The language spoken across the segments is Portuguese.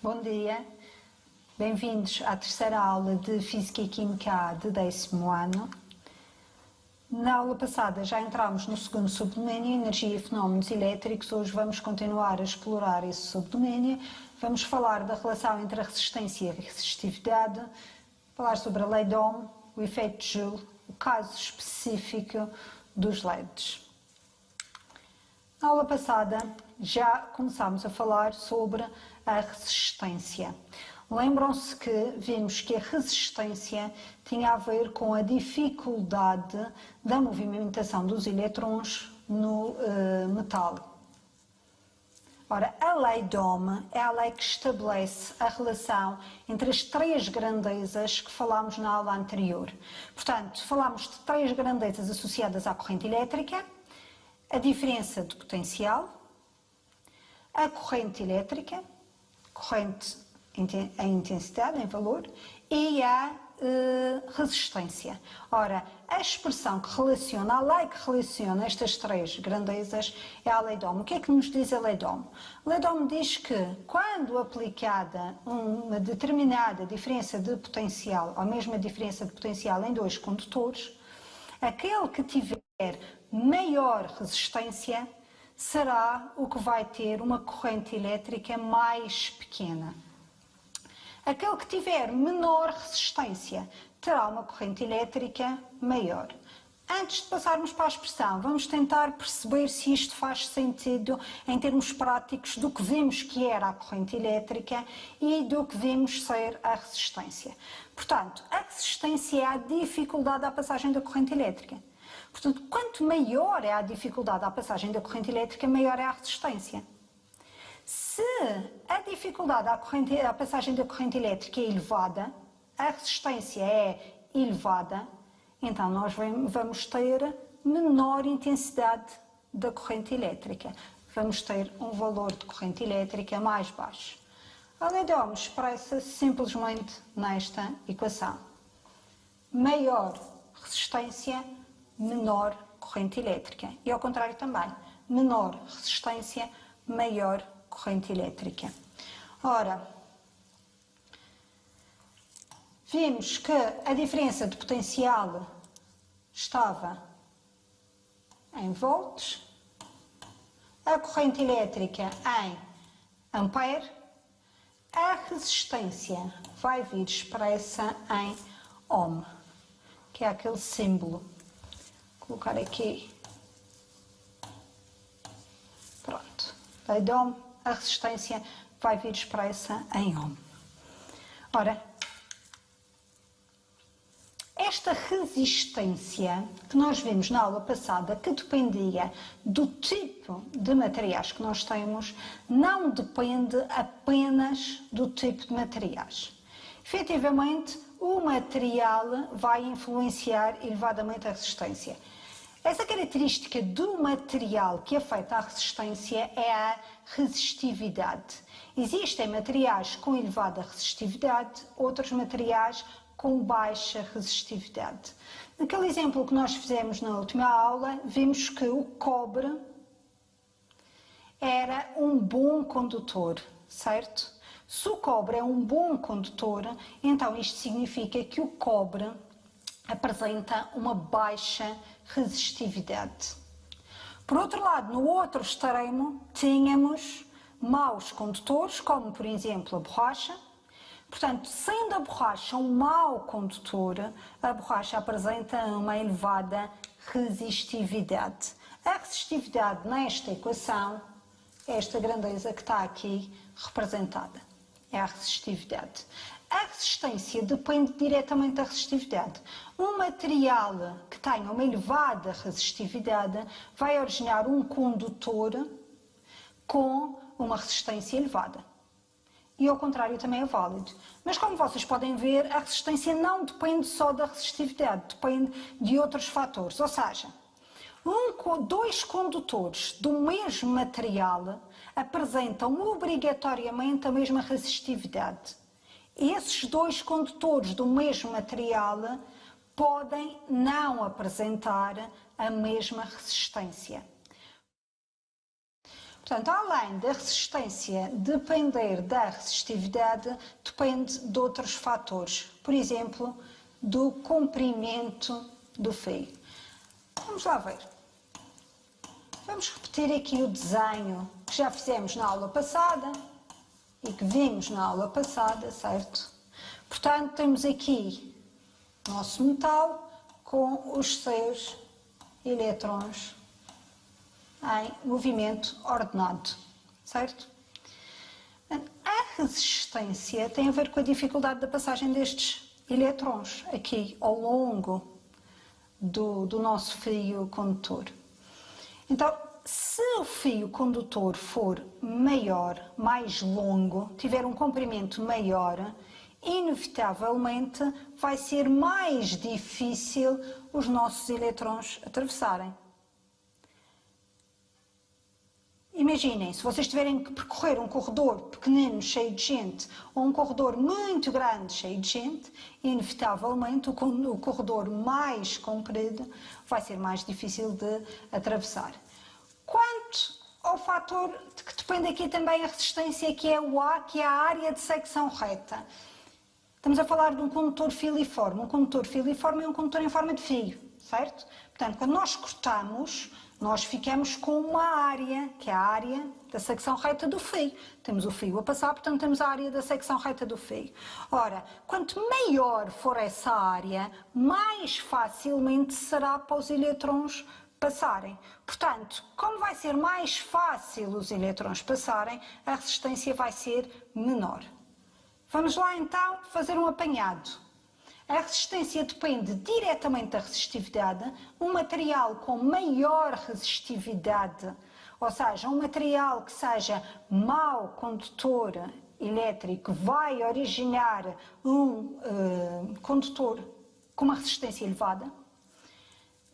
Bom dia, bem-vindos à terceira aula de Física e Química A de 10º ano. Na aula passada já entramos no segundo subdomínio, Energia e Fenómenos Elétricos. Hoje vamos continuar a explorar esse subdomínio. Vamos falar da relação entre a resistência e a resistividade, falar sobre a lei de Ohm, o efeito de Joule, o caso específico dos LEDs. Na aula passada já começámos a falar sobre a resistência. Lembram-se que vimos que a resistência tinha a ver com a dificuldade da movimentação dos elétrons no metal. Ora, a lei de Ohm é a lei que estabelece a relação entre as três grandezas que falámos na aula anterior. Portanto, falámos de três grandezas associadas à corrente elétrica: a diferença de potencial, a corrente elétrica, corrente em intensidade, em valor, e a resistência. Ora, a expressão que relaciona, a lei que relaciona estas três grandezas é a lei de Ohm. O que é que nos diz a lei de Ohm? A lei de Ohm diz que, quando aplicada uma determinada diferença de potencial, ou mesmo a diferença de potencial em dois condutores, aquele que tiver maior resistência será o que vai ter uma corrente elétrica mais pequena. Aquele que tiver menor resistência terá uma corrente elétrica maior. Antes de passarmos para a expressão, vamos tentar perceber se isto faz sentido em termos práticos do que vimos que era a corrente elétrica e do que vimos ser a resistência. Portanto, a resistência é a dificuldade da passagem da corrente elétrica. Portanto, quanto maior é a dificuldade da passagem da corrente elétrica, maior é a resistência. Se a dificuldade da passagem da corrente elétrica é elevada, a resistência é elevada, então nós vamos ter menor intensidade da corrente elétrica. Vamos ter um valor de corrente elétrica mais baixo. A lei de Ohm expressa-se simplesmente nesta equação: maior resistência, menor corrente elétrica. E ao contrário também, menor resistência, maior corrente elétrica. Ora, vimos que a diferença de potencial estava em volts, a corrente elétrica em ampere, a resistência vai vir expressa em ohm, que é aquele símbolo. Vou colocar aqui. Pronto. Lei de Ohm, a resistência vai vir expressa em ohm. Ora, esta resistência que nós vimos na aula passada, que dependia do tipo de materiais que nós temos, não depende apenas do tipo de materiais. Efetivamente, o material vai influenciar elevadamente a resistência. Essa característica do material que afeta a resistência é a resistividade. Existem materiais com elevada resistividade, outros materiais com baixa resistividade. Naquele exemplo que nós fizemos na última aula, vimos que o cobre era um bom condutor, certo? Se o cobre é um bom condutor, então isto significa que o cobre apresenta uma baixa resistividade. Por outro lado, no outro extremo, tínhamos maus condutores, como por exemplo a borracha. Portanto, sendo a borracha um mau condutor, a borracha apresenta uma elevada resistividade. A resistividade nesta equação é esta grandeza que está aqui representada. É a resistividade. A resistência depende diretamente da resistividade. Um material que tenha uma elevada resistividade vai originar um condutor com uma resistência elevada. E ao contrário também é válido. Mas como vocês podem ver, a resistência não depende só da resistividade, depende de outros fatores. Ou seja, dois condutores do mesmo material apresentam obrigatoriamente a mesma resistividade. Esses dois condutores do mesmo material podem não apresentar a mesma resistência. Portanto, além da resistência depender da resistividade, depende de outros fatores. Por exemplo, do comprimento do fio. Vamos lá ver. Vamos repetir aqui o desenho que já fizemos na aula passada e que vimos na aula passada, certo? Portanto, temos aqui o nosso metal com os seus eletrons em movimento ordenado, certo? A resistência tem a ver com a dificuldade da passagem destes eletrons aqui ao longo do nosso fio condutor. Então, se o fio condutor for maior, mais longo, tiver um comprimento maior, inevitavelmente vai ser mais difícil os nossos eletrons atravessarem. Imaginem, se vocês tiverem que percorrer um corredor pequenino, cheio de gente, ou um corredor muito grande, cheio de gente, inevitavelmente o corredor mais comprido vai ser mais difícil de atravessar. Quanto ao fator de que depende aqui também a resistência, que é o A, que é a área de secção reta. Estamos a falar de um condutor filiforme. Um condutor filiforme é um condutor em forma de fio, certo? Portanto, quando nós cortamos, nós ficamos com uma área, que é a área da secção reta do fio. Temos o fio a passar, portanto temos a área da secção reta do fio. Ora, quanto maior for essa área, mais facilmente será para os eletrons passarem. Portanto, como vai ser mais fácil os eletrons passarem, a resistência vai ser menor. Vamos lá então fazer um apanhado. A resistência depende diretamente da resistividade. Um material com maior resistividade, ou seja, um material que seja mau condutor elétrico, vai originar um condutor com uma resistência elevada.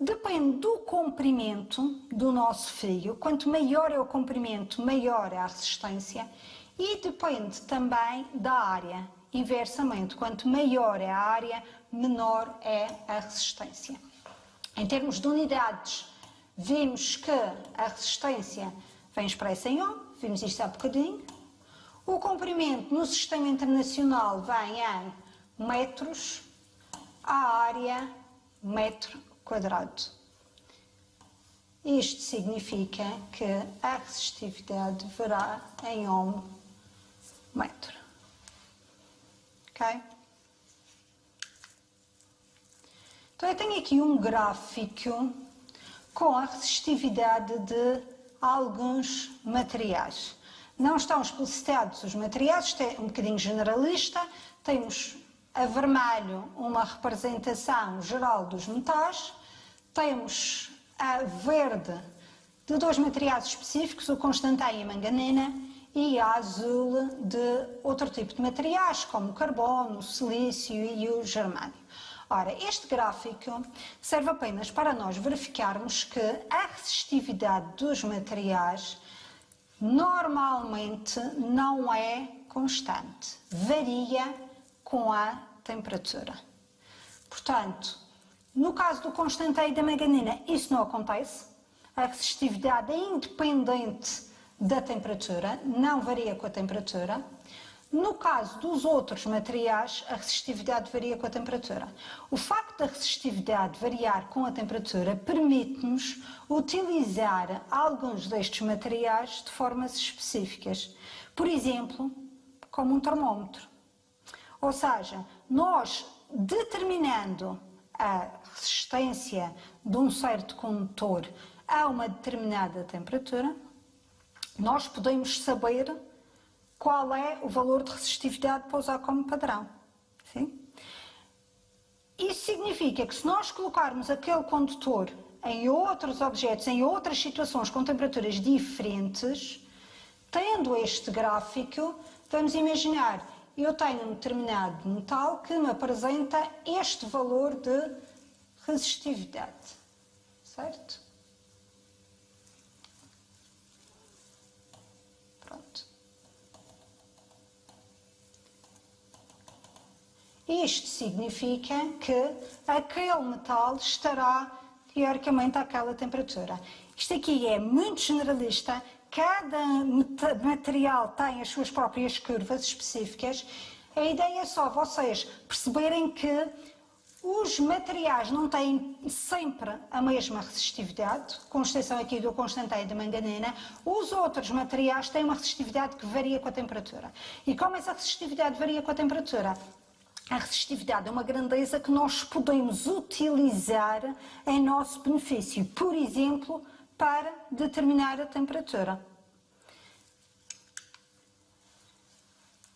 Depende do comprimento do nosso fio. Quanto maior é o comprimento, maior é a resistência. E depende também da área. Inversamente, quanto maior é a área, menor é a resistência. Em termos de unidades, vimos que a resistência vem expressa em ohm, vimos isto há bocadinho. O comprimento no sistema internacional vem em metros, a área, metro quadrado. Isto significa que a resistividade verá em ohm metro. Ok? Então eu tenho aqui um gráfico com a resistividade de alguns materiais. Não estão explicitados os materiais, isto é um bocadinho generalista. Temos a vermelho uma representação geral dos metais, temos a verde de dois materiais específicos, o constantâneo e a manganina, e a azul de outro tipo de materiais, como o carbono, o silício e o germânio. Ora, este gráfico serve apenas para nós verificarmos que a resistividade dos materiais normalmente não é constante, varia com a temperatura. Portanto, no caso do constantâneo e da manganina, isso não acontece. A resistividade é independente da temperatura, não varia com a temperatura. No caso dos outros materiais, a resistividade varia com a temperatura. O facto da resistividade variar com a temperatura permite-nos utilizar alguns destes materiais de formas específicas. Por exemplo, como um termómetro. Ou seja, nós determinando a resistência de um certo condutor a uma determinada temperatura, nós podemos saber qual é o valor de resistividade para usar como padrão. Sim? Isso significa que se nós colocarmos aquele condutor em outros objetos, em outras situações com temperaturas diferentes, tendo este gráfico, vamos imaginar, eu tenho um determinado metal que me apresenta este valor de resistividade, certo? Pronto. Isto significa que aquele metal estará teoricamente àquela temperatura. Isto aqui é muito generalista, cada material tem as suas próprias curvas específicas. A ideia é só vocês perceberem que os materiais não têm sempre a mesma resistividade, com exceção aqui do constantino da manganina. Os outros materiais têm uma resistividade que varia com a temperatura. E como essa resistividade varia com a temperatura, a resistividade é uma grandeza que nós podemos utilizar em nosso benefício, por exemplo, para determinar a temperatura.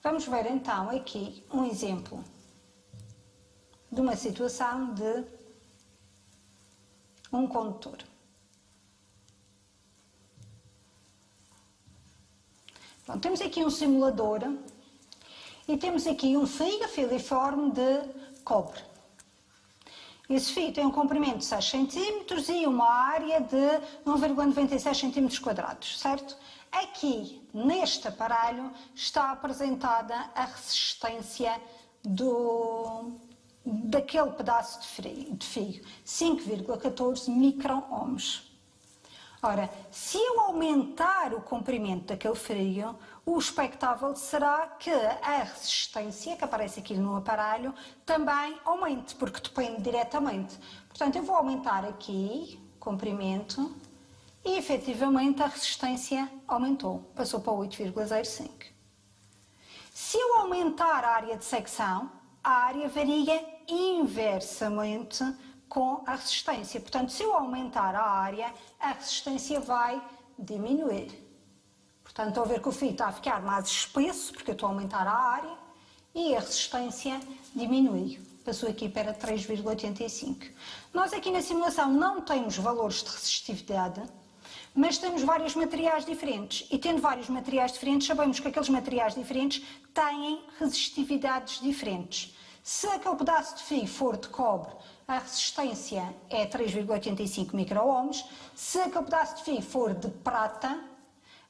Vamos ver então aqui um exemplo de uma situação de um condutor. Bom, temos aqui um simulador e temos aqui um fio filiforme de cobre. Esse fio tem um comprimento de 6 cm e uma área de 1,96 cm², certo? Aqui, neste aparelho, está apresentada a resistência daquele pedaço de fio, 5,14 micro-ohms. Ora, se eu aumentar o comprimento daquele fio, o expectável será que a resistência que aparece aqui no aparelho também aumente, porque depende diretamente. Portanto, eu vou aumentar aqui o comprimento e efetivamente a resistência aumentou, passou para 8,05. Se eu aumentar a área de secção, a área varia inversamente com a resistência. Portanto, se eu aumentar a área, a resistência vai diminuir. Portanto, estou a ver que o fio está a ficar mais espesso, porque eu estou a aumentar a área, e a resistência diminui. Passou aqui para 3,85. Nós aqui na simulação não temos valores de resistividade, mas temos vários materiais diferentes. E tendo vários materiais diferentes, sabemos que aqueles materiais diferentes têm resistividades diferentes. Se aquele pedaço de fio for de cobre, a resistência é 3,85 micro-ohms. Se aquele pedaço de fio for de prata,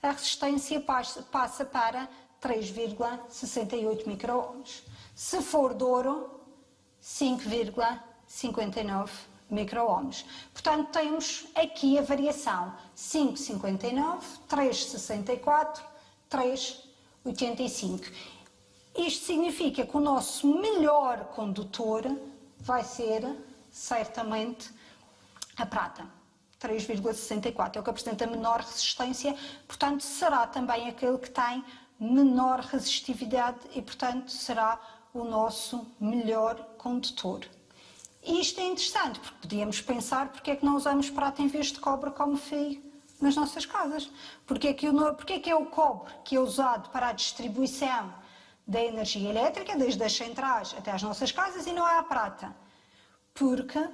a resistência passa para 3,68 micro-ohms. Se for de ouro, 5,59 micro-ohms. Portanto, temos aqui a variação 5,59, 3,64, 3,85. Isto significa que o nosso melhor condutor vai ser, certamente, a prata. 3,64 é o que apresenta menor resistência, portanto, será também aquele que tem menor resistividade e, portanto, será o nosso melhor condutor. E isto é interessante, porque podíamos pensar porque é que não usamos prata em vez de cobre como fio nas nossas casas. Porque é que é o cobre que é usado para a distribuição da energia elétrica, desde as centrais até às nossas casas, e não é a prata? Porque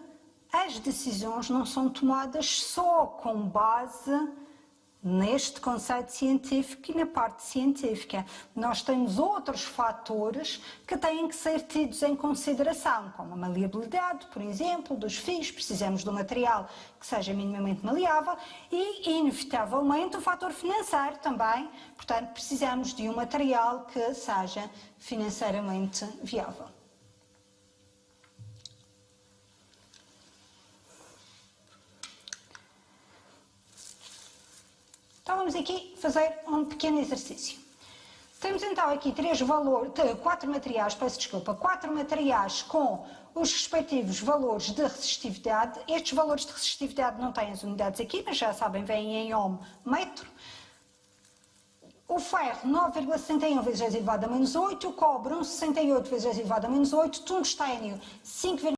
as decisões não são tomadas só com base neste conceito científico e na parte científica. Nós temos outros fatores que têm que ser tidos em consideração, como a maleabilidade, por exemplo, dos fios. Precisamos de um material que seja minimamente maleável e, inevitavelmente, o fator financeiro também. Portanto, precisamos de um material que seja financeiramente viável. Então vamos aqui fazer um pequeno exercício. Temos então aqui quatro materiais com os respectivos valores de resistividade. Estes valores de resistividade não têm as unidades aqui, mas já sabem, vêm em ohm metro. O ferro 9,61 vezes 10 elevado a menos 8, o cobre 1,68 vezes 10 elevado a menos 8, tungstênio 5,5